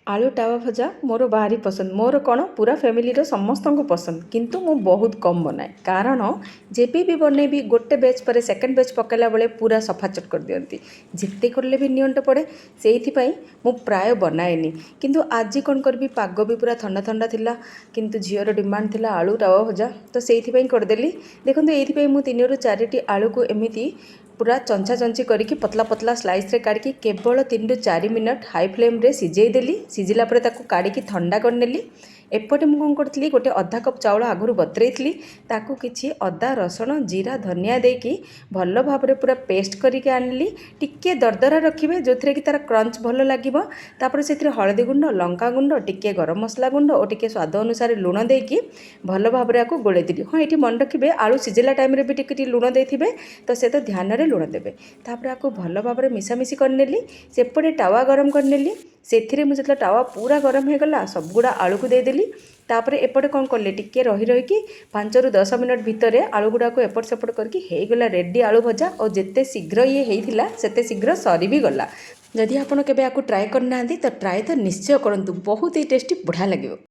आलू टावा भजा मोर भारी पसंद। मोर कौन पूरा फैमिली समस्त को पसंद, किंतु मु बहुत कम बनाए। कारण जेबी भी बनैबी गोटे बेच पर सेकेंड बेच पकड़ा बेले पूरा सफाचट कर दियंती, जिते कले भी नियंट पड़े। से मु प्राय बनाएनी, किंतु आज कौन करी पाग भी पूरा ठंडा ठंडा थिला, किंतु झीवर डिमांड थिला आलू टावा भजा, तो से करदेली। देखो ये मुझे 3 ରୁ 4ଟି आलू को एमती पूरा चंचा चंची करके पतला पतला स्लाइस रे काढ़ी केवल 3 ରୁ 4 मिनट हाई फ्लेम रे सिझेदेली। सिझिला पर ताकू काढ़ी ठंडा करनेली। एपटे मुझे कौन करी गोटे अधा कप चाउल आगुरी बतरई ताकू किछि अदा रसुण जीरा धनिया देकी भल भाव में पूरा पेस्ट करके आनली। टिके दरदरा रखिए जो थी कि तार क्रंच भल लगे। तापर से हलदी गुंड लंका गुंड टिके गरम मसला गुंड और टिके स्वाद अनुसार लुण देकी भल भाव में गोले देली। हाँ ये मन रखिए आलू सिझिला टाइम भी टिके लुण देते तो से तो ध्यान रे लुण देवे। तापर आपको भल भाव में मिसामिशी करनेली। सेपटे टावा गरम करनेली। से मुझे जो टावा पूरा गरम हो गला सब गुड़ा आलू को देदेली। तापर एपटे कौन कले टिके रही रही 5 ରୁ 10 मिनट भितर आलू गुड़ा को एपट सेपट करके हो गला रेडी आलू भजा। और जिते शीघ्र ये होता सेते शीघ्र सरी भी गला। जदि आपड़ के ट्राए करना तो ट्राए तो निश्चय करूँ, बहुत ही टेस्टी बढ़िया लगे।